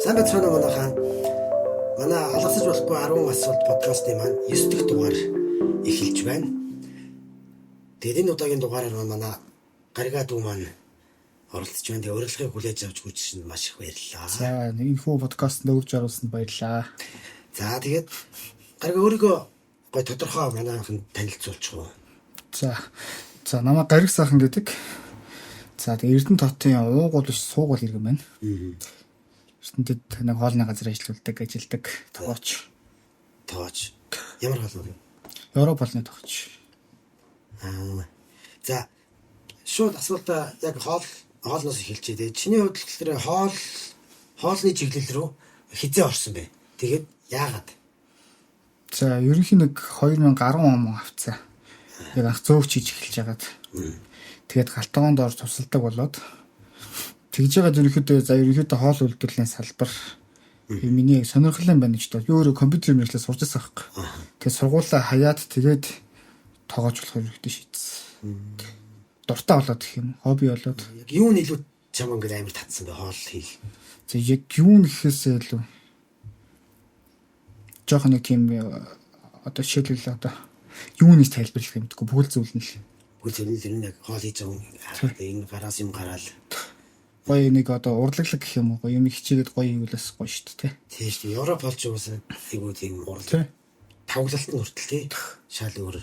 Сайн байцгаана уу манайхан. Манай алгасаж болохгүй 10 асуулт подкастын маань 9 дахь дугаар эхэлж байна. Тэгээд энэ удаагийн дугаараар манай гарига дүү маань оролцож байна. Тэгээд урилгыг хүлээж авч хүчсэн маш их баярлалаа. За энэ хүү подкастт өргөж оруулсанд баярлалаа. За тэгээд гарига өөрийгөө гой тодорхой манайхан танилцуулчих уу. За намайг Гариг сайхан гэдэг. За тэгээд Эрдэнэ хотын уугуул биш суугуул иргэн байна. Эрдэнэтэд нэг хоолны газар ажилдаг, тогооч. Ямар хоол вэ? Европ болны тогооч. За шууд асуултаа яг хоолноос эхэлчихье. Тэгээд чиний хувьд тэгэхээр хоолны чиглэл рүү хизээ орсон бэ? Тэгээд яагаад? За ерөнхийн нэг 2010 он авцаа. Яг анх зөөгч хийж эхэлж байгаад. Тэгээд галтгоонд ор тусалдаг болоод тэгж байгаа ерөнхийдөө хоол үйлдвэрлэлийн салбар миний сонирхол юм байна гэж бод. Өөрөө компьютер мэргэжлээ сурч байсан байхгүй. Тэгээд сургуулаа хаяад тэгээд тоогооч болох хэрэгтэй шийдсэн. Дуртай болоод гэх юм, хобби болоод. Яг юу нь илүү чам ингээд амар татсан бэ хоол хийх. За яг юу гэхээсээ илүү жоох нэг тийм одоо жишээлбэл одоо юуныг тайлбарлах юм гэдэггүй бүхэл зүйл нь л. Бүхэл зүйл нь яг хоол хийж байгаа энэ гараас юм гараал. Гоё нэг одоо урлаглаг гэх юм уу, юм хичээгээд гоё юулаас гоё шүү дээ. Тийм шүү дээ. Европ болж уусаа айгуу тийм урлаг. Тавглалт нь хүртэл тий. Шал өөр.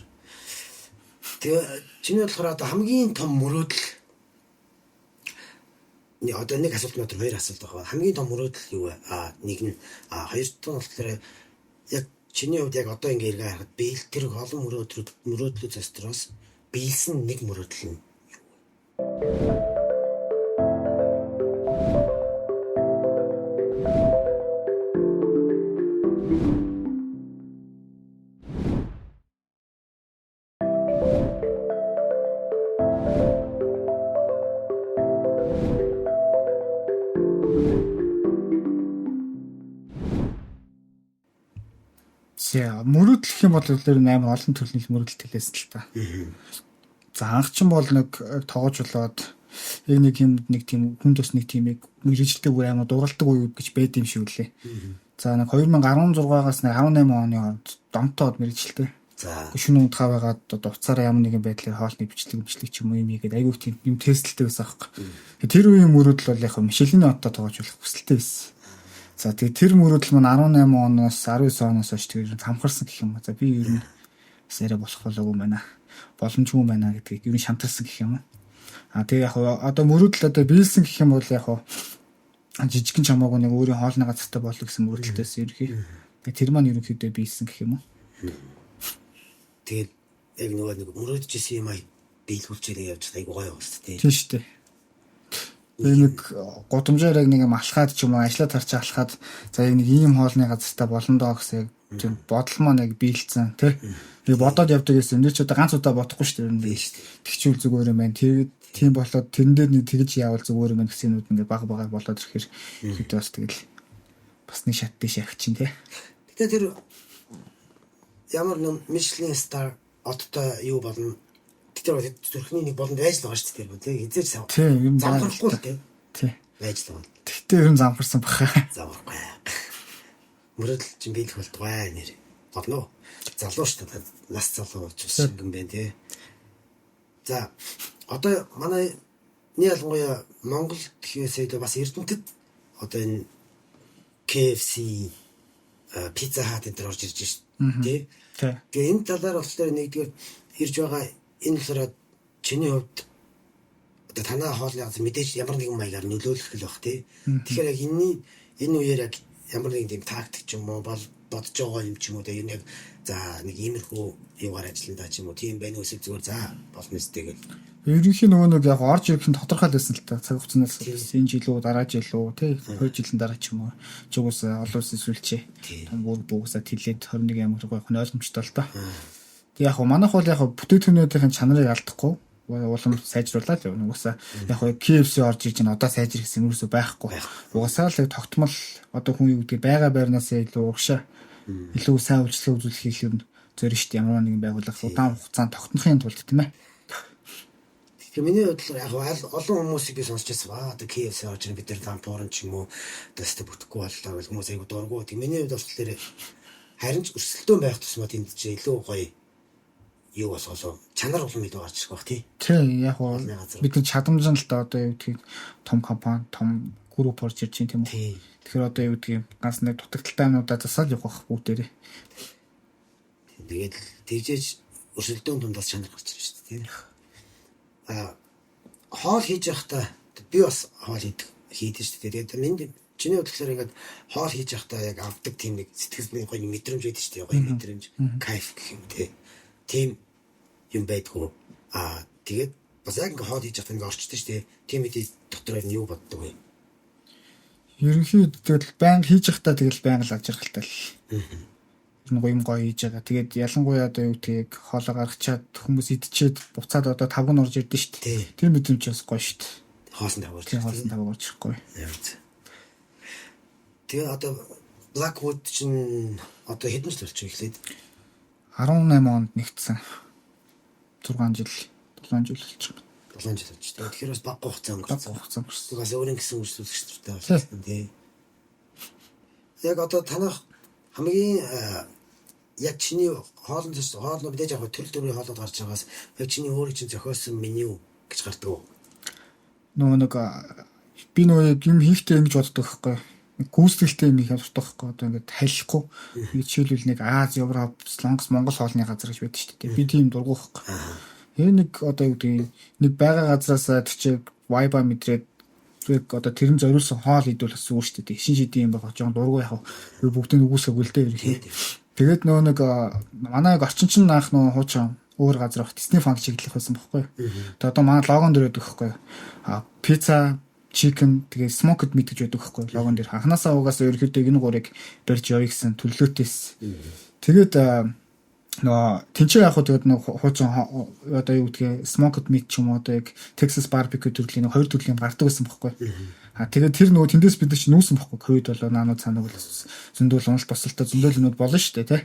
Тэгээ чиний болохоор одоо хамгийн том мөрөөдөл одоо нэг асуулт дотор хоёр асуулт байгаа. Хамгийн том мөрөөдөл юу вэ? Нэг нь хоёр дахь нь болохоор яг чиний хувьд яг одоо ингээ эргээ харахад бэлтэр олон мөрөөдлүүд застроос биелсэн нэг мөрөөдөл нь юу вэ? Мөрөөдөл гэх юм бол амар олон төрлийн мөрөөдөл хэлсэн л та. За анх ч бол нэг тоогооч болоод нэг тийм хүндөөс нэг тийм мэрэгжлдэг бүр амар дургалдаг үеуд гэж байд юм шиг үлээ. За нэг 2016-аас нэг 18 оны хооронд домтоод мэрэгжлдэг. За шөнө унтхаа байгаад одоо уцаараа ямар нэгэн байдлаар хоолны бичлэг ч юм уу юм ийгээд айгүй тийм юм тестэлтэй байсан аахгүй. Тэр үеийн мөрөөдөл бол яг Мишелийн отто тоогооч болох хүсэлтэй байсан. За тэгээ тэр мөрөөдөл маань 18 оноос 19 оноос хойш тэгээд хамхарсан гэх юм. За би ер нь сэрэ болох болоогүй байна. Боломжгүй байна гэдгийг ер нь шантарсан гэх юм. Тэгээ яг одоо мөрөөдөл одоо биелсэн гэх юм бол яг жижигхэн чамаагүй нэг өөрийн хоолны газартай болох гэсэн мөрөөдөлтөөс ерхий. Тэр маань ерөнхийдөө биелсэн гэх юм. Тэгээд яг нэг мөрөөдөжсэн юм биелүүлчээрээ явж айгуу гоё байна шүү дээ. Тийм шүү дээ. Нэг гудамжаар яг нэг юм алхаад ч юм уу ажиллаа тарч алхаад за яг нэг ийм хоолны газартай болно доо гэсэн тийм бодол маань яг биелсэн тий. Би бодоод явдаг гэсэн. Энд ч одоо ганц удаа бодохгүй шүү дээ. Тэгчүүл зүгээр юм байна. Тийм болоод тэрэн дээр нэг тэгж яавал зүгээр юм байна гэсэнүүд ингээд баг болоод ирэхээр хэд бас тэгэл бас нэг шат дэш явах чинь тий. Тэгээ тэр ямар нэг Michelin star оттой юу болно. Тэр зүрхний нэг болонд байж л байгаа шүү дээ. Тэгээ хизээж замхарахгүй л тий. Байж л байгаа. Тэгтээ ер нь замхарсан баха. Замхарахгүй. Мөрөдөл чинь биелэх болтугай нэр. Болно. Залуу шүү дээ. Нас залуу ч шингэн байна тий. За одоо манай ялангуяа Монгол гэхээсээ бас Эрдэнэтэд одоо энэ KFC Pizza Hut энэ төр орж ирж шүү дээ. Тэгээ энэ талаар болохоор нэгдүгээр ирж байгаа энэ болохоор чиний хувьд одоо танаа хоолны газар мэдээж ямар нэгэн маягаар нөлөөлөх л бах тий. Тэгэхээр яг энэ үеэр яг ямар нэгэн тийм тактик ч юм уу бодож байгаа юм ч юм уу тэгээ яг за нэг иймэрхүү юугаар ажиллана ч юм уу тийм байна уу эсвэл зүгээр за болно үстэй гэл. Ерөнхийн нөгөө нэг яг орж ирэх нь тодорхой байсан л та цаг хугацаанаас энэ жил үү дараа жил үү тий 2 жилийн дараа ч юм уу чугаас олон улсын сүлжээ том бүгсаа тэлээд 21 амир гойх нь ойлгомжтой л доо. Яг манайх бол яг бүтээгдэхүүнүүдийн чанарыг алдахгүй улам сайжруулаад угаасаа яг KFC орж иж энэ одоо сайжрах гэсэн юм ерөөсөй байхгүй. Угаасаа л тогтмол одоо хүн юу гэдэг байгаа байрнаас илүү урагшаа илүү сайн үйлчлэг үзүүлэх юм зорин шүү дээ ямар нэгэн байгууллага удаан хугацаанд тогтнохын тулд тийм ээ. Тэгээ миний бодлоор яг олон хүмүүсийг би сонсч байсан. Одоо KFC орж ир бид нар дампуурн ч юм уу дэстэ бүтэхгүй боллоо гэж хүмүүс айгу дургу. Тэг миний хувьд болохоор харин ч өрсөлдөөн байх тусмаа тэнд чи илүү гоё юу болоо чанар улам илүү гарч ирэх бах тий. Тийм яг уу бидний чадамжин л да одоо юу гэдгийг том компани том групп орж ирж байна тийм үү. Тэгэхээр одоо юу гэдгийг ганц нэг дутагдaltaй юмудаа засаал явах бүгдээрээ. Тэгээд тэгжээж өрсөлдөөн дундаас чанар гарч ирж шүү дээ тий. Хоол хийж байхдаа би бас хоол хийдэг шүү дээ. Тэгээд миний чиний бодлоор ингээд хоол хийж байхдаа яг авдаг тийм нэг сэтгэлний гоё мэдрэмж байдаг шүү дээ. Гоё мэдрэмж, кайф гэх юм тий. Тийм юм байдгүй. Тэгээд бас яг ингээд хоол хийж байхдаа ингээд орчдөг шүү дээ. Тийм үедээ дотроо нь юу боддог вэ? Ерөнхийдөө тэгэл байнга хийж байхдаа тэгэл байнга л ажиргалтай л. Гоё юм гоё хийж байгаа. Тэгээд ялангуяа одоо юу гэдгийг хоолоо гаргачаад хүмүүс идчихэд буцаад одоо тавг нь орж ирдэ шүү дээ. Тэр мэдрэмж бас гоё шүү дээ. Хоосон тавг орж. Тийм хоосон тавг орж ирэхгүй. Тэгээ одоо Blackwood чинь одоо хэдэн жил болчих вэ? 18 онд нэгдсэн. 6 жил, 7 жил болчих. 7 жил болж. Тэгэхээр бас баг хугацаа өнгөрсөн. Угаас өөрийн гэсэн үйлчлүүлэгчтэй болсон тий. Яг одоо танах хамгийн яг чиний хоолн мэдээж яг төрөл төрлийн хоолод гарч байгаас яг чиний өөрийн чинь зохиосон меню гэж гардаг. Нэг би юм хийхдээ ингэж боддог байхгүй. Гүйцэтгэлтэй юм их явдаг байхгүй. Одоо ингээд халихгүй. Жишээлбэл нэг Аз, Европ, Солонгос, Монгол хоолны газар гэж байдаг шүү дээ. Би тийм дургуй байхгүй. Нэг одоо юу гэдэг нэг байгаа газараас тийч вайба мэдрээд одоо тэрэн зориулсан хоол идвэл бас үү шүү дээ. Шин шидийн юм байгаа жоон дургуй яхав. Бүгдийг үгүйсээггүй л дээ ерхий. Тэгээд нэг манай орчин чинь наах хуучин өөр газар бах Disney Funk чиглэх байсан байхгүй. Тэгээд одоо манай логон дээр байдаг байхгүй. Пицца, chicken тэгээд smoked meat гэж байдаг байхгүй. Логон дээр анханасаа угаасаа ерөөхдөө энэ гурыг барьж явъя гэсэн төлөвлөлтөөс. Тэгээд тэнцээ яг хөө тэгээд хуучин одоо юу гэдгийг smoked meat ч юм уу одоо яг Texas barbecue төрлийн хоёр төрлийн гардаг байсан байхгүй. Тэгээд тэр тэндээс бид нар ч нүүсэн байхгүй. Ковид болоо наанууд санаа бол зөндөл уналт босолтой зөндөл юмуд болно шүү дээ тий.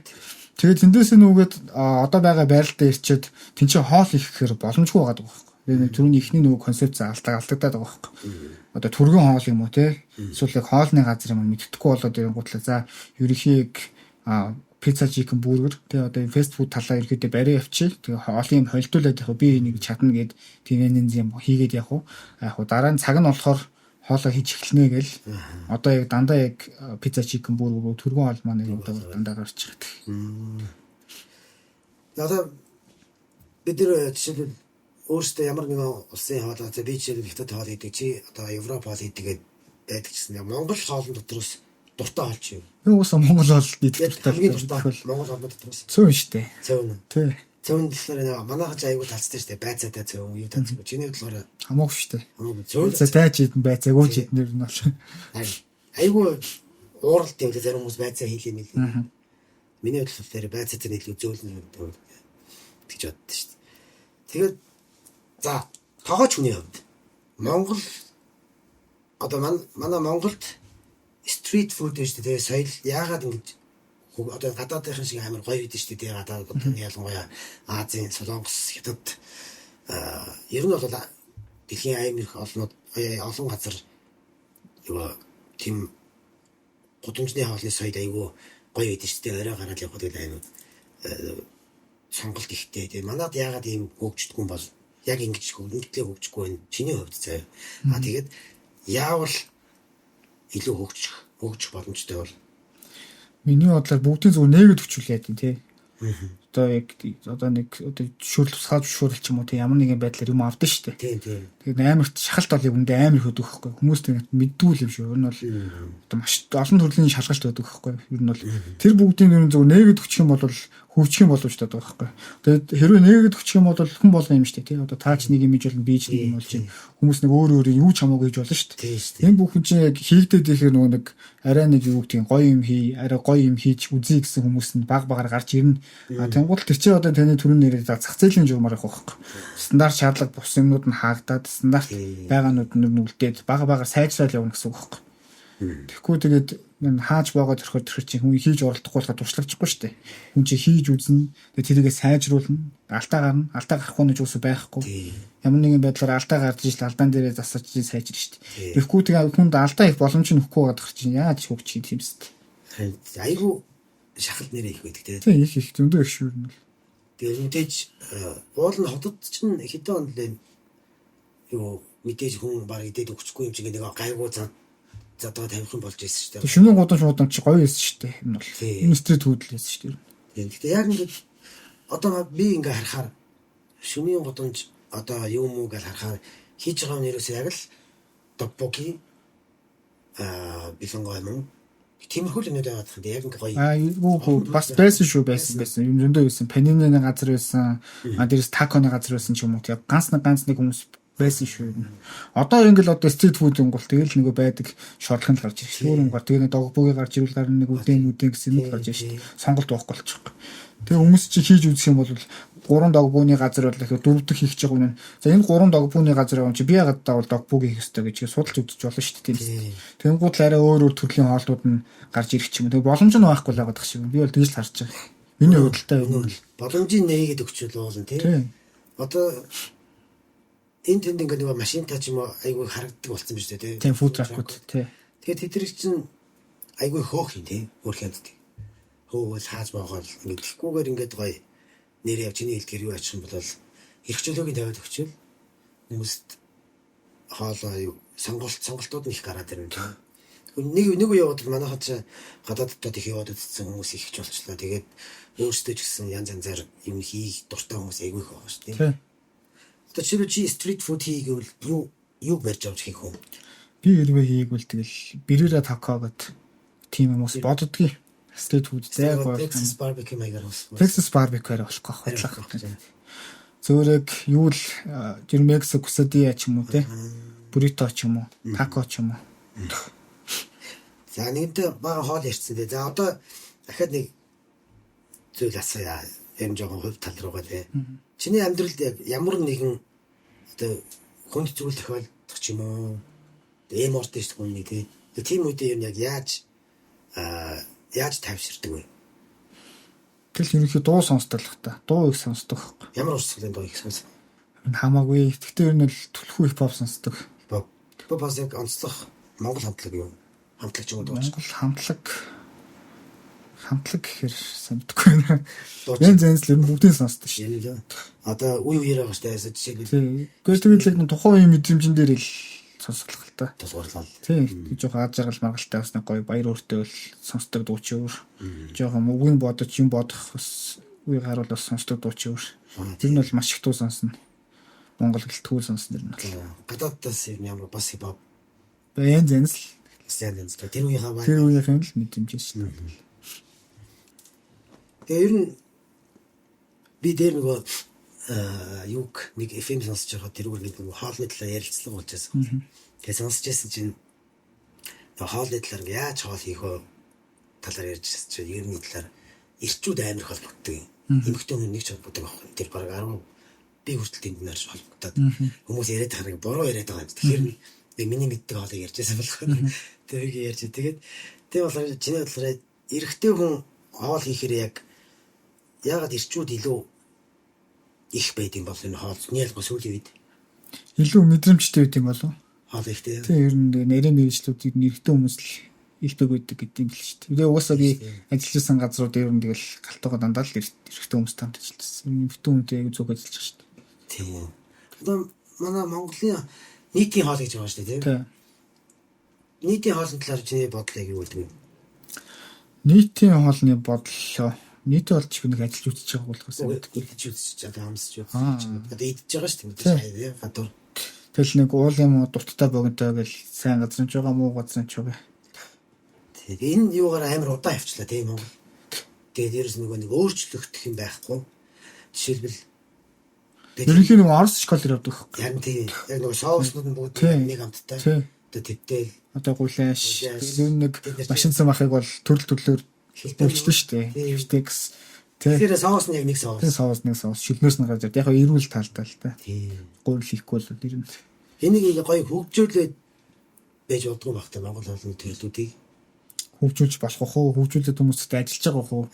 Тэгээд тэндээс нүгээд одоо байгаа байралтаа ирчээд тэнцээ хоол их гэхээр боломжгүй байгаа байхгүй. Тэгээд түрүүний ихний концепц алдагдаад байгаа байхгүй. Одоо түргэн хоол юм уу тий. Эсвэл яг хоолны газар юм мэддэхгүй болоод ирэнгуутлаа за ерөнхийг пицца chicken burger тий одоо фэст фуд талаа ерөөдөө барай явчих. Тэгээ хоолын юм холдуулаад яг би нэг чадна гэд тийм юм хийгээд явах уу. Яг дараа нь цаг нь болохоор хоолоо хийж эхэлнэ гэл одоо яг дандаа яг пицца chicken burger түргэн хоол маань яг дандаа гарч ирдэг. Одоо бид нэр жишээлбэл өөрсдөө ямар нэгэн улсын хоолоо за би жишээлбэл хятад хоол хийдэг чи одоо Европ хоол хийдэг байдаг гэсэн яг Монгол хоолн дотроос дуртай хоол чи юу? Юу уусаа Монгол хоол идэх хамгийн дуртай Монгол хоолны дотроос цөөн штэ. Цөөн. Тий. Цөөн дэлгэр манайхаж аягүй талцтай штэ байцаатай цөөн юу талцгүй. Чиний болохоор хамаагүй штэ. Цөөн тайж идэн байцаагүй ч иднэр нь бол. Аягүй ууралт юм зарим хүмүүс байцаа хийлээ мэл. Миний бодлоор байцаатай нийлүү зөөлөн юм гэж боддоо штэ. Тэгээд за тоогооч хүний хувьд Монгол одоо манай Монголд street food гэж тэгээ соёл яагаад ингэж одоо гадаадынхан шиг амар гоё байдаг шүү дээ. Гадаад одоо ялангуяа Азийн, Солонгос, Хятад ер нь бол дэлхийн аймаг олон газар юу тийм гудамжны хоолны соёл айгүй гоё байдаг шүү дээ. Орой гараад явхад л аймаг сонголт ихтэй. Тэгээ манад яагаад ийм хөгждөггүй юм бол яг ингэж хөгжлөө хөгжихгүй байна. Чиний хувьд заяа. Тэгээд яавал илүү хөгжих боломжтой бол миний бодлоор бүгдийн зүгээр нээгээд өчүүлээд тийм тий. Одоо яг одоо нэг одоо зөвшөөрөл тусгай зөвшөөрөл ч юм уу тий ямар нэгэн байдлаар юм авдсан шүү дээ. Тийм. Тэгээд амар шахалт бол юм дэ амар хөдөг хөхгүй. Хүмүүс тэгээд мэддгүй юм шүү. Ер нь бол одоо маш олон төрлийн шалгалт байдаг хөхгүй. Ер нь бол тэр бүгдийн ер нь зүгээр нээгээд өччих юм бол хөвчих юм болов ч гэдэг байхгүй. Тэгээд хэрвээ нээгээд өччих юм бол хүн болно юм шүү дээ тий. Одоо таач нэг юм иж болно би ч нэг юм бол чинь хүмүүс нэг өөр юу ч хамаагүй гэж болно шүү дээ. Энэ бүхэн чинь яг хийгдээд ихээр нөгөө нэг арай нэг юу гэдгийг гоё юм хий, арай гоё юм хийж үзье гэсэн хүмүүс нь баг багаар гарч ирнэ. Тэнгуул тэр чинь одоо таны түрүүн нэрээр зах зээлийн журмаар явах байхгүй. Стандарт шаардлага бус юмнууд нь хаагдаад стандарт байгаанууд нь үлдээд бага багаар сайжраад явна гэсэн үг байхгүй. Тэгэхгүй тэгээд хааж байгаа төрхөд чинь хүн хийж оролдохгүй болохоо туршлагахгүй шүү дээ. Хүн чинь хийж үзнэ. Тэгээд тэрийгээ сайжруулна. Алдаа гарна. Алдаа гарахгүй нь ч үгүй байхгүй. Ямар нэгэн байдлаар алдаа гарч ижил алдаан дээрээ засаж сайжирна шүү дээ. Тэгэхгүй тэгээд хүнд алдаа их боломж нөхгүй байгаа чинь яаж хөвч юм бэ? Айгу шахалт нэрээ их байдаг тийм их зөндөө их шүүрнэ. Тэгээд мэдээж уул нь хотод чинь хэдэн он лээ юу мэдээж хүн баг идээд өгчихгүй юм чинь нэг гайгүй задгаа тавих юм болж ирсэн шүү дээ. Шөнийн гудамж чи гоё байсан шүү дээ. Энэ бол энэ стрит хөдлөөсөн шүү дээ. Тийм. Гэхдээ яг ингээд одоо би ингээ харахаар шөнийн гудамж одоо юм уу гэж харахаар хийж байгаа нь ерөөсөө яг л топоки билонгой юм. Тиймэрхүү л нэг байгаад байна. Яг ингээ гоё. Бас байсан шүү байсан. Юм зөндөө байсан. Панины газар байсан. Дээрээс таконы газар байсан ч юм уу. Яг ганц нэг хүмүүс байсан шүү. Одоо ингээл одоо стрит фуд юм бол тэгэл нэг байдаг шорлох нь гарч ирж шүү. Өөрөнгө тэгээ догбуугийн гарч ирүүл гарна нэг үдэн гэсэн нэг гарч ирж шүү. Сонголт байхгүй болчихгүй. Тэгээ хүмүүс чи хийж үзэх юм бол 3 догбууны газар бол их 4 дэх хийж байгаа юм. За энэ 3 догбууны газар юм чи би ягаад даавал догбуугийн хийх ёстой гэж судалж үзэж болно шүү дээ. Тэнгууд л арай өөр төрлийн хоолтууд нь гарч ирэх юм. Тэгээ боломж нь байхгүй л байгаа дах шиг. Би бол тэгж л харж байгаа. Миний хувьдaltaй юм бол боломжийг нээгээд өгчүүл болно тийм. Одоо энэ тэнд ингээ нэг машинтай ч юм уу айгүй харагддаг болсон биз дээ тийм фуд тракууд тий. Тэгээд тэдэр чинь айгүй хөөх юм тий өөрхөндтэй. Хөөгөл хааж байгаа л ингээ тэгхгүйгээр ингээд гоё нэр яв чиний хэлдгэр юу ачих юм бол эрхчлөөгийн тавиад өгчөөл хүмүүст хоолоо юу сонголтууд нь их гараад ирнэ тий. Нэг үе яваад манайхад ч гадаадд их яваад үзсэн хүмүүс ихч болчлаа. Тэгээд өөрсдөө ч гэсэн янз янзаар юм хийх дуртай хүмүүс айгүй их байгаа шүү дээ. Одоо чи стрит фуд хийгээвэл юу барьж авч хийх вэ? Би хэрвээ хийгвэл тэгэл бирера тако гэд тийм хүмүүс боддгийн стрит фуд зай гоё. Texas barbecue маягаар ус. Texas barbecue болох хотлох. Зөөрэг юу л Мексик quesadilla ч юм уу те. Burrito ч юм уу, тако ч юм уу. За нэгэнтээ бага хоол ярьсан дээ. За одоо дахиад нэг зүйл асууя. Юм жоохон хувь тал руугаа те. Чиний амьдралд яг ямар нэгэн одоо хүнд зүйл тохиолдох ч юм уу эм орд шүү дээ нэг тийм үедээ юм яг яаж тавьширдаг вэ? Тэгэл ерөнхий дуу сонсдог л та. Дуу их сонсдог байхгүй. Ямар урсгалын дуу их сонсдог? Хамаагүй. Гэхдээ ер нь л түлхүү хип хоп сонсдог. Хип-хоп яг онцлог Монгол хамтлаг юу? Хамтлаг ч юм уу дууч. Монгол хамтлаг гэхээр санагдахгүй байна. Янз янз л бүгдийг сонсдог шүү. Одоо үе үеэр байгаа шүү дээ. Жишээлбэл. Гэхдээ би л тухайн үеийн мэдрэмжэн дээр л сонсголох л та. Тусгуурлал. Тийм. Жохон аз жаргал маргалтай бас нэг гоё баяр өөртөө л сонсдог дууч өөр. Жохон үгийн бодож юм бодох бас үе харуул бас сонсдог дууч өөр. Тэр нь бол маш их дуу сонсно. Монгол хэл төвөл сонсно юм бол. Гадаадаас ямар бас хип-хоп. Янз янз л. Тэр үеийн л мэдрэмж шин. Тэгээ ер нь би дээр нөгөө юг нэг FM сонсож байгаа тэрүүгээр нэг хоолны талаар ярилцлага болж байсан. Тэгээ сонсож байсан чинь хоолны талаар яаж хоол хийх вэ талаар ярьж байсан чинь ер нь талаар эрчүүд амар холбогддог юм. Эмэгтэй хүн нэг ч холбогддог байхгүй. Тэр баг 10 би хүртэл тэнд нэрж холбогдоод хүмүүс яриад байгаа нэг буруу яриад байгаа юм. Тэгэхээр нэг миний мэддэг хоолыг ярьж байсан болохоор тэрийг ярьж тэгээд тэг болохоор чиний бодлоор эрэгтэй хүн хоол хийхээр ягаад эрчүүд илүү их байд юм бол энэ хоолны ялгаа сүүлийн үед илүү мэдрэмжтэй байд юм болов. Хоол ихтэй. Тийм ер нь нарийн мэргэжлүүдийг нэрхтэн хүмүүс л илдэг байдаг гэдэг юм л шүү дээ. Тэгээ уусаа би ажиллажсэн газрууд ер нь тэгэл галтайгаа дандаа л эрэгтэй хүмүүс танд ажиллажсэн. Эмэгтэй хүнтэй аяг зүг ажиллаж шүү дээ. Тийм. Одоо манай Монголын нийтийн хоол гэж байгаа шүү дээ, тийм. Нийтийн хоолны талаар чиний бодол яг юу гэдэг вэ? Нийтийн хоолны бодол нийт болж нэг ажиллаж үзэж байгаа болохоос идэж үзэж одоо амсч үзэж одоо идэж байгаа шүү дээ. Гадуур. Тэгэл нэг уул юм уу дурттай богинтой гэл сайн газар нь ч байгаа муу газар нь ч байгаа. Тэгээ энэ юугаар амар удаа явчлаа тийм Монгол. Тэгээд ерөөс нэг өөрчлөгдөх юм байхгүй. Жишээлбэл ерөнхийн нэг Орос школоор явдаг. Яг тийм. Яг нэг соуснууд нь бүгд нэг хамттай. Одоо тэтэл одоо гулайш нэг машинсан махыг бол төрөл төрлөөр хэлбэлжлээ шүү дээ. Хвтекс. Тэгэхээр соус нь яг нэг соус. Нэг соус шилнөөс нь гарч ирд. Яг эрүүл талтай л та. Тийм. Гуйл хийхгүй бол ер нь. Энийг гоё хөгжүүлээд байж удгүй багтаа Монгол хоолны төрлүүдийг хөгжүүлж болох уу? Хөгжүүлээд хүмүүстэй ажиллаж байгаа уу?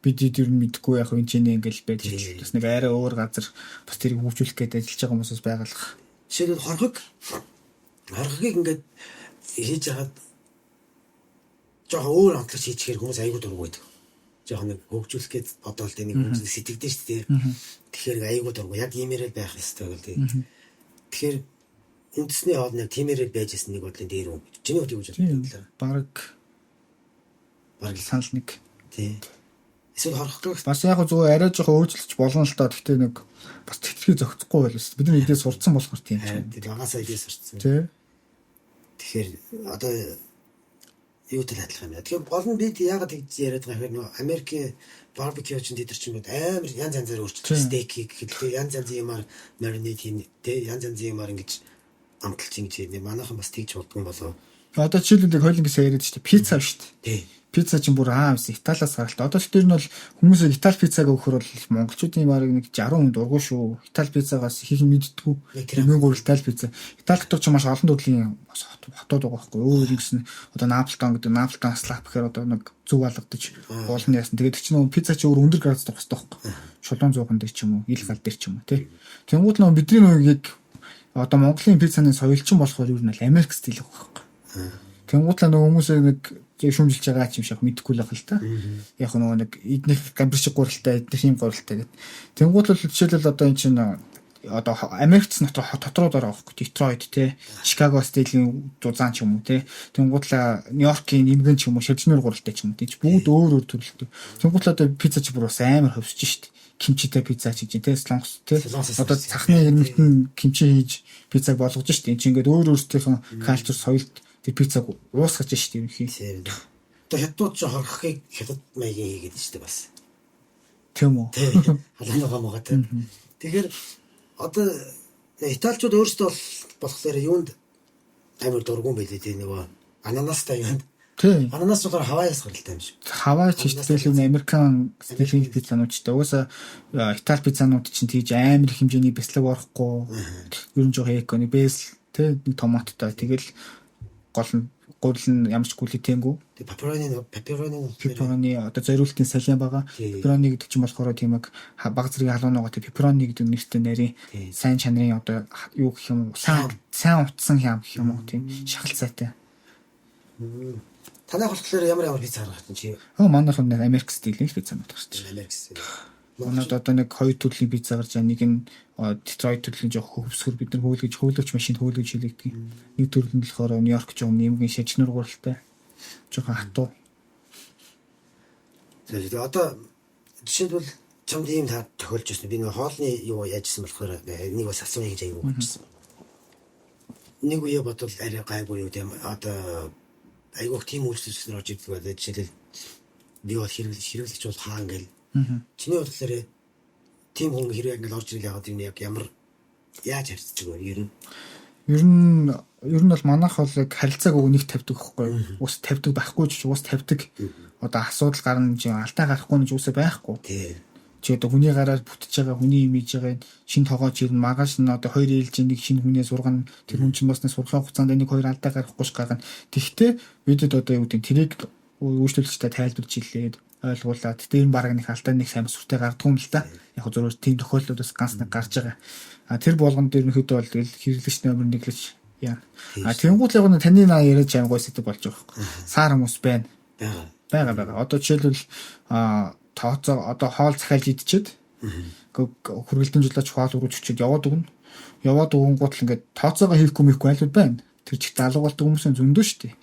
Бид ер нь мэдгүй яг энэ чинь ингээл байж байгаа. Бас нэг арай өөр газар бас тэрийг хөгжүүлэх гээд ажиллаж байгаа хүмүүсээс байгалах. Жишээлбэл хорхогийг ингээд хийж хагаад жоохон өөр онцлог хийчихээр хүмүүс айгүй дургу байдаг. Жоохон нэг хөгжүүлэх гээд бодоол тэ нэг хүмүүс сэтгэдэж шүү дээ. Тэгэхээр айгүй дургу. Яг иймэрэл байх ёстой гэл тий. Тэгэхээр үндэсний хоол нэг тиймэрэл байжсэн нэг бодлын дээр үү. Чиний хувьд юу гэж бодлоо? Бараг санал нэг. Тий. Эсвэл хорхог бас яг зөв арай жоохон өөрчлөж болно л доо. Гэхдээ нэг бас тэтгэхий зохицохгүй байлаа. Бид нар эдээс сурцсан болохоор тийм ч. Тий. Агаасаа эдээс сурцсан. Тий. Тэгэхээр одоо юутай адилхан юм. Тэгэхээр гол нь бид яагаад тэгж яриад байгаа хэрэг нөө Америкийн барбекю ч энэ чинь амар янз янзаар өөрчлөлт стейкийг гэхэлээ янз янзын юмар маринад хийн тэ янз янзын юмар ингэж амталж ингэж юм. Манайхан бас тэгж болдгоо болоо. Одоо жишээлбэл хойлонгисаа яриад шүү дээ. Пицца шүү дээ. Тий. Пицца чинь бүр Италиас гаралтай. Одоо ч тэр нь бол хүмүүсийг Итали пиццаг өгөхөр бол монголчуудын барыг нэг 60 хүн дургуй шүү. Итали пиццагаас их юм мэддэггүй. Мөнгө Итали пицца. Итали дотор ч маш олон төрлийн хотууд байгаа байхгүй. Өөр ингэсэн одоо Наполтон гэдэг Наполтон слап гэхээр одоо нэг зүг алгадаж уулны яасан. Тэгээд чи нөө пицца чи өөр өндөр градус тавих хэрэгтэй байхгүй. Шулуун 100 дээр ч юм уу, ил гал дээр ч юм уу тий. Тэнгууд нөө бидний нөөгийг одоо Монголын пиццаны соёлчин болохоор юу нь Америк стил байхгүй. Тэнгуудлаа нөгөө хүмүүсээ нэг шүүмжилж байгаа ч юм шиг мэдэхгүй л байх л та. Яг нөгөө нэг эднийх гамбирчиг гуралтай, эднийх юм гуралтай гэдэг. Тэнгуудлаа жишээлбэл одоо энэ чинь одоо Америкч дотрууд ороо байхгүй. Детройт те, Чикаго стилийн зузаан ч юм уу те. Тэнгуудлаа Нью-Йоркийн нэмгэн ч юм уу, Шавжнэр гуралтай ч юм уу. Тийч бүгд өөр өөр төрөлтэй. Тэнгуудлаа одоо пицца ч бүр бас амар хөвсөж штт. Кимчитэй пицца ч гэж те, слонс те. Одоо цахны ирмэлтэн кимчи хийж пиццаг болгож штт. Энд чинь ингээд өөр өөрсдийнх калчур соёлт тэр пиццаг уусгаж штт юм хий. Одоо хятад ч хорхохыг хятад маягийн хийгээд штт бас. Тийм үү? Халаагаа мага те. Тэгэхээр одоо италичууд өөрсдөө болохоор юунд амар дургуун байлээ тий нөгөө ананастай юм. Тийм. Ананас болохоор Хавайаас гаралтай юм шиг. Хавай ч ихтэй л Американ стилийн пиццануудтай. Угаасаа Итали пиццанууд чинь тийж амар их хэмжээний бяцлаг орохгүй. Ер нь жоо эко нэг бэс тий томаттай. Тэгэл гол нь ямар ч глютенгүй. Тэгээ пепперони одоо зориултын салиан байгаа. Пепперони гэдэг чинь болохоор тийм яг баг зэргийн халуунаа гэдэг пепперони гэдэг нэртэй нарийн сайн чанарын одоо юу гэх юм сайн утсан хям гэх юм уу тийм шахалцаатай. Танай болохоор ямар пицца гаргах чинь чи? Манайх нь Америк стилийн пиццанууд гарч байна. Америк стил. Манайд одоо нэг хоёр төрлийн пицца гарч байгаа. Нэг нь Детройт төрлийн жоох хөвсгөр бид нар хөөлгөж машинд хөөлгөж хийлэгдэг. Нэг төрөл нь болохоор Нью-Йорк ч юм нэмгийн шажнар гуралтай. Жохон хатуу. Тэгээд одоо жишээлбэл чамд ийм тохиолж ирсэн. Би нэг хоолны юу яажсан болохоор нэг бас асууя гэж аягүй болчихсон. Нэг үе бодвол арай гайгүй юу тийм одоо айгуух тийм үйлчлэгчнэр орж ирдэг байлаа. Жишээлбэл би бол хэрэглэгч бол хаа ингээл. Чиний бодлоор тийм хүн хэрэг ингээл орж ирэл яагаад юм яг ямар яаж харьцдаг вэ? Ер нь бол манайх бол харилцааг өгнөх тавьдаг байхгүй. Ус тавьдаг байхгүй ч ус тавьдаг. Одоо асуудал гарна чинь алдаа гарахгүй нь үсэ байхгүй. Чи одоо хүний гараар бүтэж байгаа хүний имиж байгаа шин тоогооч ирнэ магаш нь одоо хоёр ээлж нэг шинэ хүнээ сургана. Тэр хүн чинь бас нэг сургах хугацаанд нэг хоёр алдаа гарахгүй ш гарна. Тэгэхдээ бидэд одоо юу гэдэг тэрийг үйлчлэгчтэй тайлбарж илээд ойлгуулад тэр баг нэг алдаа нэг сайн сүртэй гардгүй юм л та. Яг зөвөр тийм тохиолдлуудаас ганц нэг гарч байгаа. Тэр болгонд ерөнхийдөө бол хэрэглэгч номер нэглэж яа. Тэнгуут яг нь таны наа яриад жамгой сэдв болж байгаа юм. Саар хүмүүс байна. Бага. Одоо жишээлбэл тооцоо одоо хоол захиалж идчихэд хүргэлтэн жуулаач хоол өргөж өчөд яваад өгнө. Яваад өгөнгүүт л ингээд тооцоогоо хийхгүй мэхгүй айлууд байна. Тэр чигт алгуулдаг хүмүүсийн зөндөө шүү дээ.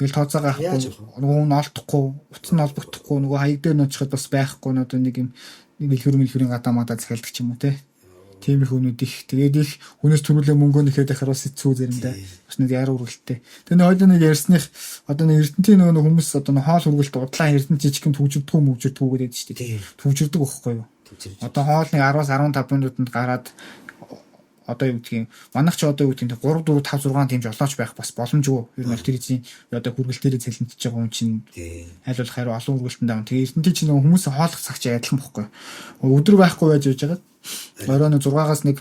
Тэгэл тооцоогоо авахгүй нөгөө нь олдохгүй, утас нь олбогдохгүй, нөгөө хаяг дээр нөчөхөд бас байхгүй одоо нэг юм мэлхүрийн гадаамадаа захиалдаг ч юм уу те. Тийм их өнүүд их. Тэгээд их хүнээс төрүүлээ мөнгөө нэхэд ахаар бас хэцүү заримдаа. Бас нэг яар үргэлттэй. Тэгээд хоёул нэг ярьсных одоо нэг эрдэнтийн нөгөө хүмүүс одоо хоол үргэлт удлаа эрдэнэ жижигхэн төвжирдгүү гэдэг шүү дээ. Төвжирдэг байхгүй юу? Одоо хоолны 10-аас 15 минутанд гараад одоо юу гэдгийг манайх ч одоо юу гэдгийг 3 4 5 6 тийм жолооч байх бас боломжгүй. Ер нь тэр эзэн одоо хүргэлтээрээ цэлэнтэж байгаа хүн чинь айлуулах хариу олон хүргэлтэнд авна. Тэгээ эрдэнтийн чинь хүмүүс хоолох цаг чинь адилхан бохгүй. Өдөр байхгүй байж байгаа. Оройн 6-аас 1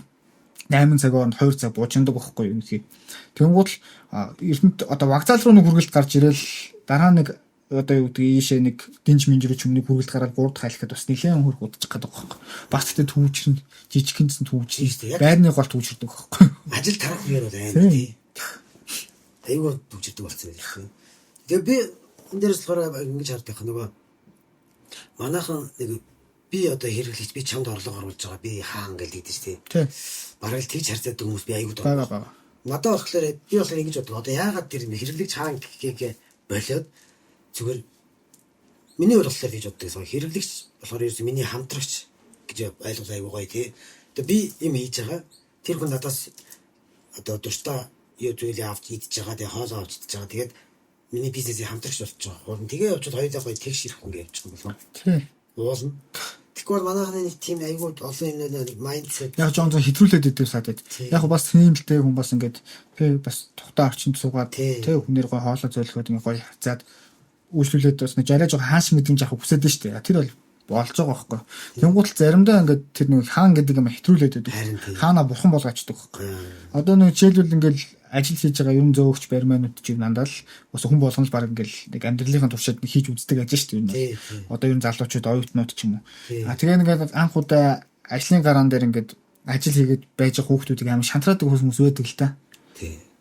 8 цагаар 2 цаг буужиндаг байхгүй юу гэх. Тэнгуут л эрдэнэт одоо вокзал руу нэг хүргэлт гарч ирэл дараа нэг одоо юу гэдэг ийшээ нэг динж минжрүү ч өмнө хүргэлт гараад 3 дахь айлахад бас нэлээд хөрх удчих гэдэг байхгүй. Бас тэгтээ түүчрэн жижигхэнсэн түүчрэн байрны гол түүчрдэг байхгүй. Ажил тарах үеэр бол амар тий. Айгуу түүчрдэг болсон байх. Тэгээ би энэ дээрс болохоор ингэж харддаг нөгөө манайхан нэг би одоо хэрэглэж би чамд орлого оруулж байгаа би хаан гэлээд дээ тий. Бараг л тэгж харцаад хүмүүс би аюул даа. Надад болохоор би болохоор ингэж боддог. Одоо яагаад тэр хэрэглэж хаан гэхээ болоод зүгээр миний бодлоор гэж боддог. Хэрэглэгч болохоор ерөөс миний хамтрагч гэж ойлгох аюул гоё тий. Тэгээ би юм хийж байгаа. Тэр хүн надаас одоо дуртай юу зүйл авч идэж байгаа. Тэгээ хоолоо авч идэж байгаа. Тэгээд миний бизнесийн хамтрагч болж байгаа. Тэгээ явчихад хоёулаа гоё тэгш ирэх хүн гэж явчих юм болов. Тий. Уулна. Тэгэхээр манайхны нэг тийм аюул олон юм майндсет яг жоон хэтрүүлээд идэв садад. Яг бас тийм л дээ хүн бас ингээд тий бас тухтай орчинд суугаад тий хүнээр гоё хоолоо зөөлгөөд ингээд гоё хацаад үйлчлүүлээд бас нэг жараа жоохон хааш мэдрэмж авах хүсэж дээ. Тэр бол болж байгаа байхгүй. Тэнгуут заримдаа ингээд тэр нэг хаан гэдэг юм хэтрүүлээд идэв. Хаана бурхан болгоочдөг байхгүй. Одоо нэг жишээлбэл ингээд ажил хийж байгаа юм зөөгч барьманууд чиг нандаа л бас хүн болгоно л баг ингээл нэг амьдралынхаа туршид хийж үздэг ажил шүү дээ. Одоо ер нь залуучууд оюутнууд ч юм уу. Тэгээ ингээд анх удаа ажлын гараан дээр ингээд ажил хийгээд байж байгаа хүүхдүүдийг амар шантраадаг хүмүүс байдаг л та.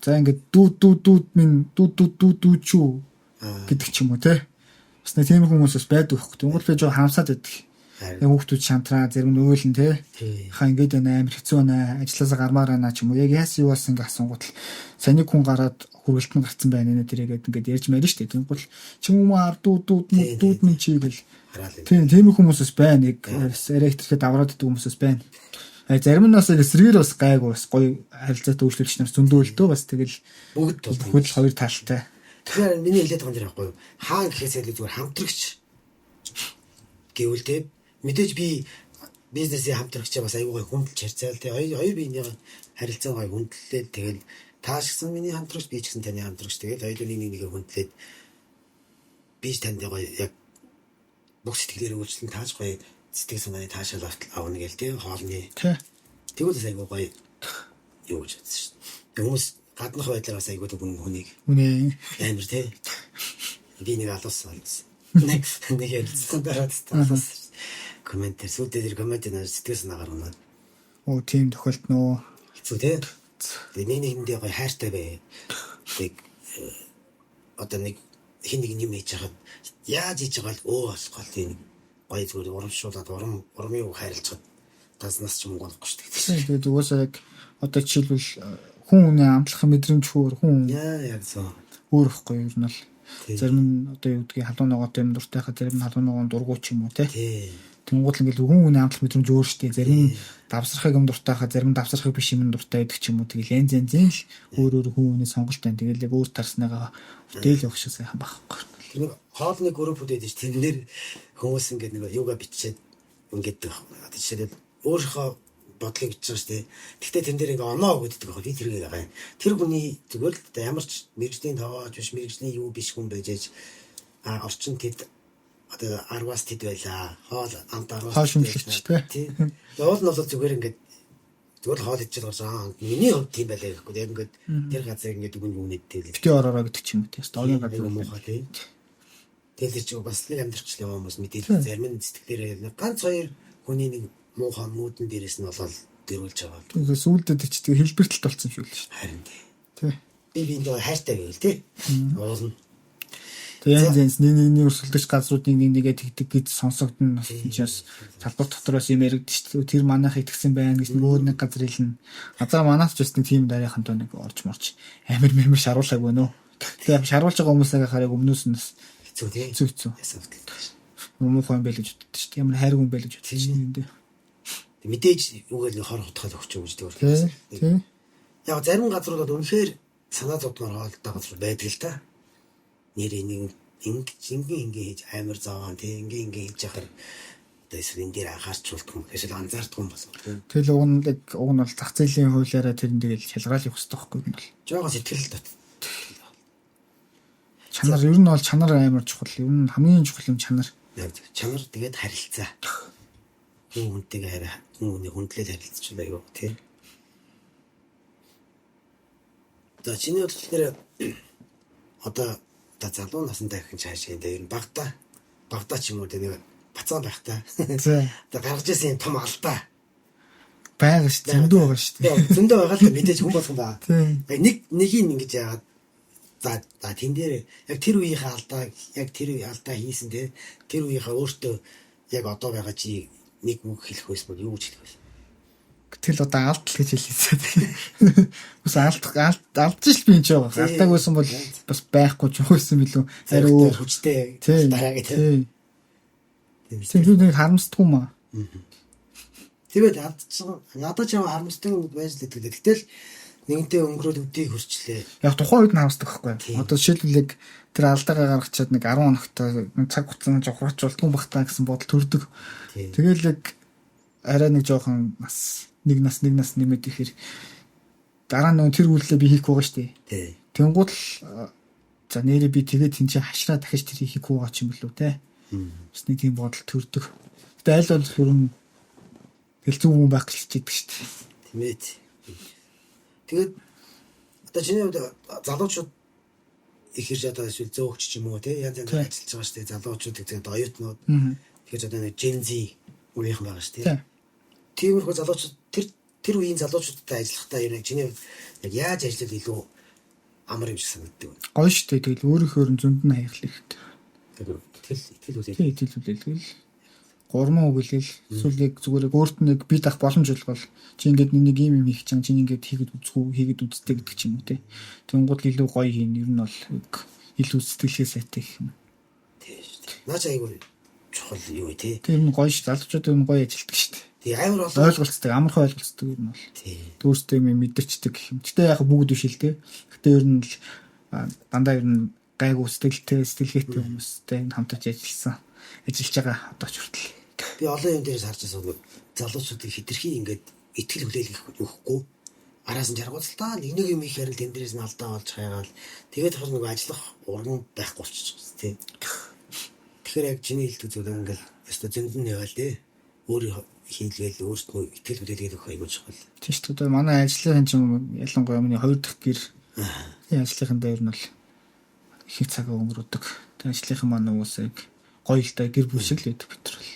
За ингээд дүүд чүү гэдэг ч юм уу те. Бас нэг тийм хүмүүс бас байдаг хөөх. Тэнгуул би жоо хаамсаад байдаг. Яг хүүхдүүд шантраа зарим нь өөлн те. Хаа ингээд байна амар хэцүү байна. Ажлаасаа гармаар байна ч юм уу. Яг яасан юу болсон ингээ асуунгууд л саний хүн гараад хүргэлт нь гарцсан байна нэ тэрийгээд ингээд ярьж марина шүү дээ. Тэнгуул чим юм дүүд минь чигээл. Тийм хүмүүсээс байна. Яг электрихэд авраад идэг хүмүүсээс байна. Зарим нь бас эсрэгээр бас гайгүй бас гоё харилцаатай үйлчлэгч нар зөндөөлтөө бас тэгэл бүгд хоёр талтай. Тэгэхээр миний хэлээд байгаа юм байхгүй юу? Хаан гэхээсээ л зүгээр хамтрагч гэвэл те мэдээж би бизнесийн хамтрагчаа бас аюулгүй хүндэлж харьцаал те хоёр биений харилцаа гой хүндлээд тэгэл таашгсан миний хамтрагч би ч гэсэн таны хамтрагч тэгэл хоёулаа нэг хүндлээд би ч танд гоё яг бүх сэтгэлээрээ үйлчлэн тааж гоё сэтгэл санааны таашаал авна гээл те хоолны тэгвэл аюулгүй гоё юу гэж бодсон шүү дээ. Хүмүүс гаднах байдлаар бас аюулгүй хүнийг амар те би нэг алуусан нэг ярьсан дараад таалаас комментэр сүлдээ тэр комментээр сэтгэл санаагаар унаад оо тийм тохиолдно хэцүү те тэгээ нэгэндээ гоё хайртай бай тэг одоо нэг хин нэг юм хийж хахад яаж хийж байгаа л болохгүй тийм гоё зүгээр урамшуулаад урмын үг хайрлцаад таснаас ч юм болохгүй шүү дээ. Тэгээд угаасаа яг одоо жишээлбэл хүн үнэ амтлах мэдрэмж хүн яг зөв өөрөхгүй юу нь л зарим нь одоо юу гэдгийг халуун ногоотой юм дуртай хаа зарим нь халуун ногоон дургуй ч юм уу те. Тэнгуул ингээл хүн үнэ амтлах мэдрэмж өөр штэ. Зарим нь давсархаг юм дуртай хаа зарим нь давсархаг биш юм дуртай байдаг ч юм уу. Тэгэл янз янзын л өөр хүн үнэ сонголт байна. Тэгэл яг өөр тарснагаа бүтээл явах шиг сайхан байхгүй. Тэр нэг хоолны групп үүдэж ш тэрнэр хүмүүс ингээд нэг юугаа бичээд ингээд одоо жишээлбэл өөрийнхөө бодлыг бичиж байгаа шүү дээ. Гэхдээ тэн дээр ингээ оноо өгдөг байгаа. Би тэргээ байгаа. Тэр хүний зүгээр л ямар ч мэрэгжлийн тоогооч биш мэрэгжлийн юу биш хүн байж орчин тэд одоо 10-аас тэд байлаа. Хоол амт 10-аас шимжлэгч тий. Уул нь бол зүгээр ингээ зүгээр л хоол идчихэл гарсан. Миний хувьд тийм байлаа гэхгүй. Яг ингээ тэр газар ингээ дүгнэн үнэдтэй л. Бити ороороо гэдэг ч юм уу тий. Стогийн газар муухай тий. Тэгэл чи бас нэг амьдралчлаа хүмүүс мэдээлэл зарим нь сэтгэлээрээ ганц хоёр хүний нэг муухай мүүдэн дээрээс нь болол дэрүүлж байгаа. Тэгээ сүүлдээ ч тэгээ хэлбэртэлт болсон шүү дээ. Харин тий. Тий. Би энэ хайртай гэвэл тий. Уулна. Тэгээ янз нэг өрсөлдөж газруудыг нэгээ тэгдэг гэж сонсогдно. Тийчээс талбар дотроос юм яригдчих шүү. Тэр манайх итгэсэн байна гэж нэг өөр нэг газар хэлнэ. Газар манайх ч бас нэг тийм дараахан тоо нэг орж марч амир шаруулшааг байна уу. Тэгээ шаруулж байгаа хүмүүсээ хараад өмнөөс нь хэцүү тий. Хэцүү. Муухай юм байл гэж боддог шүү. Ямар хайргүй юм байл гэж боддог шүү. Мэдээж үгээл хор хотхол өгч өгч дээ. Тийм. Яг зарим газруудад үнэхээр санаа зовдмоор хоолтой газар байдаг л та. Нэр ингийн хийж амар зовоон тий ингийн хийж яхаар одоо эсвэл энэ дээр анхаарчулдаг юм эсвэл анзаарддаг юм болов. Тэгэл уг нь бол зах зээлийн хуулиараа тэрэн дээр шалгаал явах хэрэгтэй байхгүй юм бол. Жогоо сэтгэл дот. Чанар ер нь бол чанар амар чухал. Ер нь хамгийн чухал юм чанар. Яг чанар тэгээд харилцаа. Хүн хүнтэйгээ хүн хүндлэл харилцуулаа юу тий. За чиний бодлоор одоо залуу настай ахын цаашаа энэ багтаа ч юм уу нэг бацаан байх та. За. Одоо гаргаж ирсэн юм том алдаа байгаа шүү дээ. Зөндөө байгаа шүү дээ. Зөндөө байгаа л мэдээж хүн болгон ба. Тийм. Нэгийг ингэж яагаад за тэн дээр яг тэр үеийнхээ алдаа яг тэр алдаа хийсэн тэр үеийнхээ өөртөө яг одоо байгаа чи нэг үг хэлэх байсан бол юу гэж хэлэх вэ? Тэгэл одоо алдал гэж хэлээсээ. Ус алдчих би энэ ч байгаа. Алдааг байсан бол бас байхгүй ч байсан билүү. Ари өөр хүчтэй дараа гэдэг. Тийм нэг харамсдгүй маа. Тэгээд надад ч харамсдаг байж л гэдэг. Гэтэл нэгэнтээ өнгөрөөд үдийг хөрчлээ. Яг тухайн үед нь харамсдаг байхгүй. Одоо жишээлбэл тэр алдаагаа гаргачаад нэг 10 хоногтой цаг хугацаанд жохрооч болтгүй бахтаа гэсэн бодол төрдөг. Тэгэл яг арай нэг жоохон нэг нас нэмээд ихээр дараа нь тэр үйлдэлээ би хийх байгаа шүү дээ. Тэнгууд л за нэрээ би тэгээд энэ чинь хашраа дахиж тэр хийх байгаа ч юм болов те. Бас нэг тийм бодол төрдөг. Гэтэ аль бол хөрөн тэгэл зөв хүн байх гэж хэлдэг шүү дээ. Тийм ээ. Тэгээд одоо чиний залуучууд их хэрэг одоо эсвэл зөөгч ч юм уу те янз янз ажиллаж байгаа шүү дээ. Залуучуудыг тэгээд оюутнууд. Тэгэхээр одоо нэг Gen Z үеийнхэн байгаа шүү дээ. Тиймэрхүү залуучууд тэр үеийн залуучуудтай ажиллахдаа яг чиний яг яаж ажиллах илүү амар юм шиг санагддаг байна. Гоё шүү дээ. Тэгэл өөрийнхөө зөнд нь хаях хэрэгтэй. Итгэл үлээл. Итгэл үлээл. Гурман үгэлэл эсвэл яг зүгээр өөрт нь нэг бие дах боломж олгол чи ингээд нэг юм хийх чам чи ингээд хийгээд хийгээд үзтээ гэдэг ч юм уу те. Тэнгууд илүү гоё хийн ер нь бол илүү сэтгэлгээ сайтай гэх юм. Тийм шүү дээ. Наач айгүй чухал юу те. Тэр нь гоё шүү. Залуучууд нь гоё ажилтдаг шүү дээ. Тий амар бол ойлголцдог, амархан ойлголцдог ер нь бол. Тий. Өөртөө юм мэдэрчдэг гэх юм. Гэтэ яг бүгд биш л те. Гэтэ ер нь дандаа ер нь гайгүй сэтгэлгээтэй хүмүүстэй хамтарч ажиллаж байгаа одоо ч хүртэл. Би олон юм дээрээс харж байгаа залуучуудыг хитрхи ингээд итгэл хүлээлгэх өгөхгүй араас нь жаргуултаа нэг юм их харил тэн дээрээс нь алдаа болж хайгаал тэгээд хол нэг ажиллах уран байхгүй болчихсон тий. Тэгэхээр яг чиний хэлдэг зүйл ингээд өстө зөнд нь яваал тий. Өөрийн хийлгээл өөртөө итгэл хүлээлгээд өгөх аягүй чухал. Тийм шүү дээ. Манай ажлын чинь ялангуяа миний 2 дахь гэр ажлынхан дээр нь бол их цаг өнгөрөөдөг. Тэгээд ажлынхан маань уусаа гоё л да гэр бүл шиг л байдаг бид нар.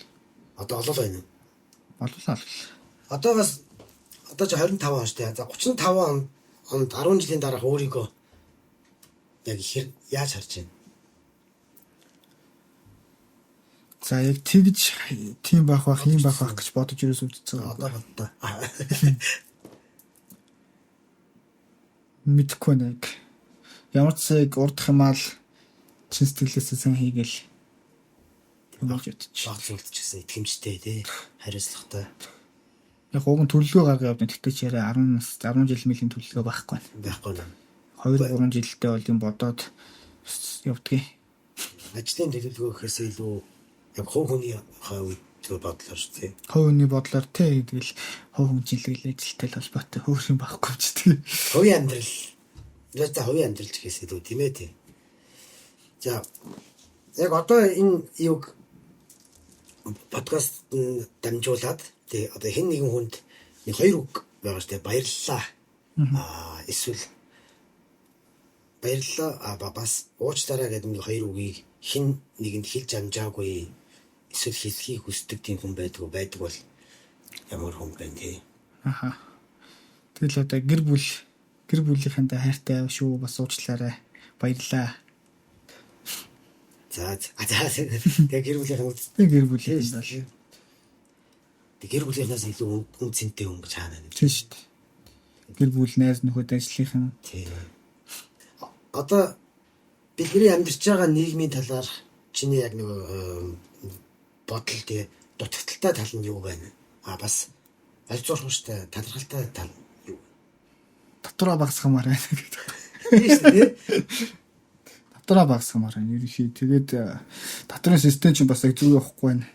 Одоо олол байна. Олуулаа л. Одоо бас одоо ч 25 он шүү дээ. За 35 онд 10 жилийн дараах өөрийгөө яг их яаж харж байна? За яг тэгж тийм байх ийм байх гэж бодож ерөөс үзсэн. Одоо бодлоо. Мэдгүй нэг ямар ч цаг урдах юм аа л чин сэтгэлээсээ сан хийгээл багж үлдчихсэн итгэмжтэй тий хариуцлагатай. Яг уг нь төлөлгөө гаргаж явдаг. Тэгтээ ч яриа 10 жил мөлийн төлөлгөө байхгүй. Байхгүй нэ. 2-3 жилдээ бол юм бодоод явдгийг. Ажлын төлөлгөө гэхээс илүү яг хувь хүний хувь бодлоор шүү тий. Хувь хүний бодлоор тий тэгэл хувь хүн жилгээл ажилтай л холбоотой өөр юм байхгүй ч тий. Хувийн амьдрал. За хувийн амьдрал гэхээс илүү тийм ээ тий. За яг одоо энэ юг подкаст дамжуулаад тий одоо хэн нэгэн хүнд нэг 2 үг байгаа шүү дээ. Баярлалаа. Эсвэл баярлалаа бас уучлаарай гэдэг нэг 2 үгийг хэн нэгэнд хэлж амжаагүй эсвэл хэлхийг хүсдэг тийм хүн байдаг бол ямар хүн бэ тий. Аха. Тэгэл одоо гэр бүлийнхэнтэй хайртай шүү бас уучлаарай. Баярлалаа. За тэгээ гэр бүлийнхэн бол гэр бүлийнхнээс илүү үнцэнтэй хүн гэж хаана юм. Тийм шүү дээ. Гэр бүл найз нөхөд ажлынхан. Тийм. Одоо бидний амьдарч байгаа нийгмийн талаар чиний яг нэг бодол тэгээ дутагдaltaй тал нь юу байна? Бас аль зурхуштай талархалтай тал юу? Дотроо багсгамаар байна гэдэг. Тийм шүү дээ. Дотроо багсгамаар байна. Ерөнхий тэгээд дотрын систем чинь бас яг зүг явахгүй байна.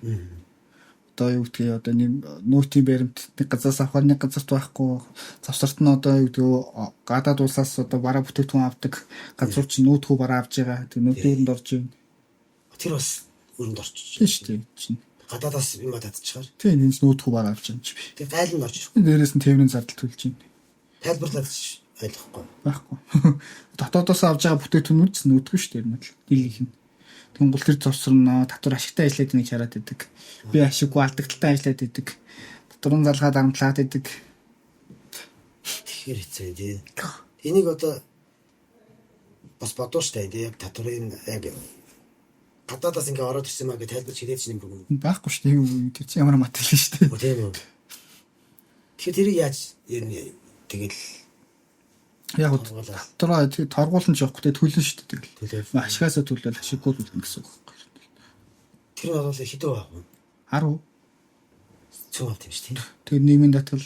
Одоо юу гэдгийг одоо нэг нүүтийн баримт нэг газраас авахар нэг газарт байхгүй. Завсарт нь одоо юу гэдгийг гадаад улсаас одоо бараа бүтээгдэхүүн авдаг газар чинь нүүтгүү бараа авж байгаа. Тэгээд нүүтгүүрэнд орж байна. Тэр бас өрөнд орчих. Тийм шүү дээ. Чинь гадаадаас юм татчихаар. Тийм энэ нүүтгүү бараа авч байгаа юм чи би. Тэгээд гайл нь орчих. Дээрээс нь тээврийн зардал төлж байна. Тайлбарлаад ойлгохгүй. Байхгүй. Дотоодоос авж байгаа бүтээгдэхүүн үз нүдгүй шүү дээ. Ер нь дийлийнх нь. Тэнгуул тэр цовсорно, татвар ашигтай ажиллаад нэг хараад идэг. Би ашиггүй алдагдaltaй ажиллаад идэг. Татварын залгаад амтлаад идэг. Тэгэхээр хэцүү дээ. Энийг одоо бас бодоо штэ дээ. Яг татварын яг гадаадаас ингээ ороод ирсэн маа гэж тайлбарч хэлээд чинь юм бэ? Байхгүй шүү дээ. Юу тэр чинь ямар материал шүү дээ. Тийм үү. Тэгэхээр тэрийг яаж ер нь тэгэл яг татвараа торгуулсан ч явахгүй төлөн шүү дээ тэгэл. Ашигасаа төлөөл ашиггүй төлнө гэсэн үг байхгүй. Тэр нь бол хэдэн баг вэ? 10. Цөөн авт юм шүү дээ. Тэр нийгмийн татвар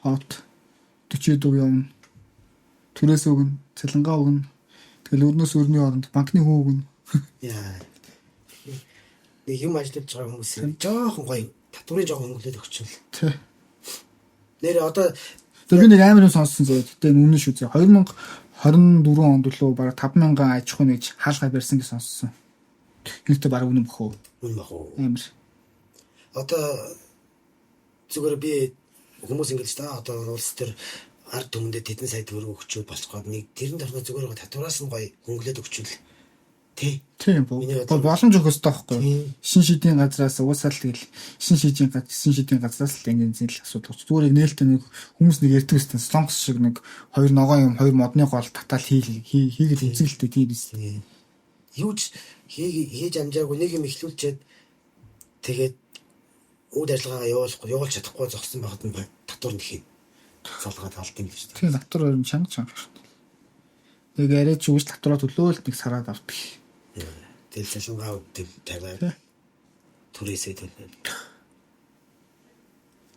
хот 40% явна. Төрөөс өгнө, цалингаа өгнө. Тэгэл өрнөөс өрний оронд банкны хүн өгнө. Яа. Нэг юм ажиллаж байгаа хүмүүс жоохон гоё татварын жоохон хөнгөлөд өгчвөл. Тий. Нэр одоо би нэг амар юм сонссон зөө. Гэтэ үнэн шүү зөө. 2024 онд лөө бараг 5,000 аж ахуй нэгж хаалгаа барьсан гэж сонссон. Гэхдээ бараг үнэн бохоо. үнэн баг уу? Амар. Одоо зүгээр би хүмүүс ингэж та одоо улс төр ард түмэндээ тэдэн сая төгрөг өгчүүл болохгүй нэг тэрэн дорно зүгээр татвараас нь гоё хөнгөлөд өгчүүл. Тийм боломж өгөхөс таахгүй. Шин шидийн газраас уусаал тэгэл шин шидийн газраас л ингэ зэл асуудал. Зүгээр нээлттэй нэг хүмүүс нэг ярьдаг үстэй слонкс шиг нэг хоёр ногоон юм хоёр модны гол татаал хийгээд үзэлтэй тийм биз. Юуч хийж амжаагүй нэг юм ихлүүлчихэд тэгээд үйл ажиллагаагаа явуулж чадахгүй зогсон байхад нь татвар нэх юм. Салгаад алдсан гэж. Тийм татвар өөр чанга шүү дээ. Нэг арай ч үгүй татвараа төлөөл нэг сараад авдаг. Тэгэл цалингаа өгдөг тавиад түрээсээ төлнө.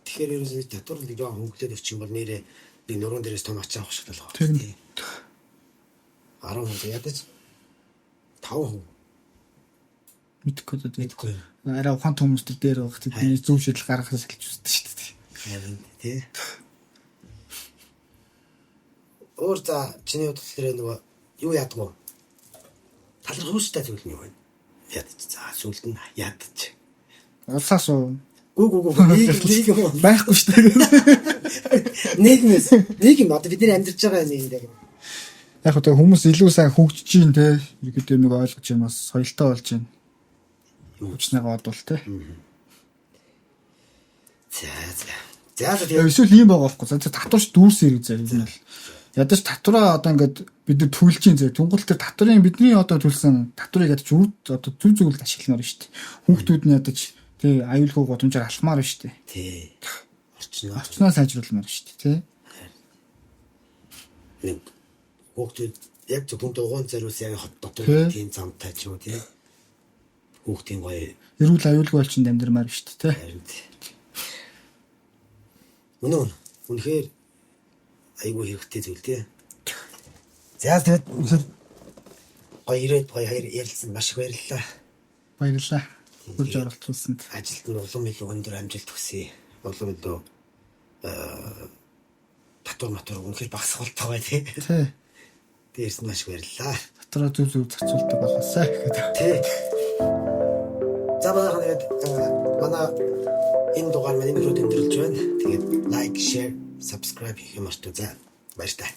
Тэгэхээр ерөөсөө татвар нэг жоо хөнгөлөд өгч юм бол нэрээ би нуруунд дээрээс том ачаа авах шиг л байгаа. Тийм. 10% ядаж 5%. Мэдхгүй. Арай ухаан хүмүүс дээр байгаа тэдний зөв шийдэл гаргахаас хэлж үздэг шүү дээ. Харин тий. Өөр за чиний бодлоор нөгөө юу яадаг вэ? Талархуустай зүйл нь юу вэ? Ядаж за сүлд нь ядаж. Улсаас уу? Гүү нэг юм Байхгүй шүү дээ. Нэг юм одоо бидний амьдарч байгаа нэг юм. Яг одоо хүмүүс илүү сайн хөгжиж гин те. Иргэд нэг ойлгож байна бас соёлтой болж байна. Хөгжнэгээ бодвол те. За эсвэл ийм байгаа байхгүй. За татварч дүүрсэн хэрэг заа юм л. Ядаж татвараа одоо ингээд бид нар төлж ин зэ тунгал тэр татварын бидний одоо төлсөн татварыг ядаж одоо зүг зүгэл ашигламаар шүү дээ. Хүүхдүүд нь ядаж тий аюулгүй гудамжаар алхмаар шүү дээ. Тий. Орчноо сайжруулмаар шүү дээ тий. Нэг хүүхдүүд яг зөвхөн дугуун зориулсан яг хот дотор тийм замтай ч юм уу тий. Хүүхдийн гоё эрүүл аюулгүй болчихсон амьдрмаар шүү дээ тий. Үнэхээр айгүй хэрэгтэй зүйл тий. За тэгээд гоё ирээд гоё ярилцсан маш их баярлалаа. Баярлалаа. Хурж оролцуулсанд. Ажилд нь улам илүү өндөр амжилт хүсье. Улам илүү татвар үнэхээр багасгах болтойгоо тий. Тий. Дээрс нь маш их баярлалаа. Татвараа зүг зохицуулдаг болоосаа гэдэг. Тий. За тэгээд манай энэ дугаар маань өнөөдөр өндөрлж байна. Тэгээд лайк, share, subscribe хийх юм артуу за баяр таа.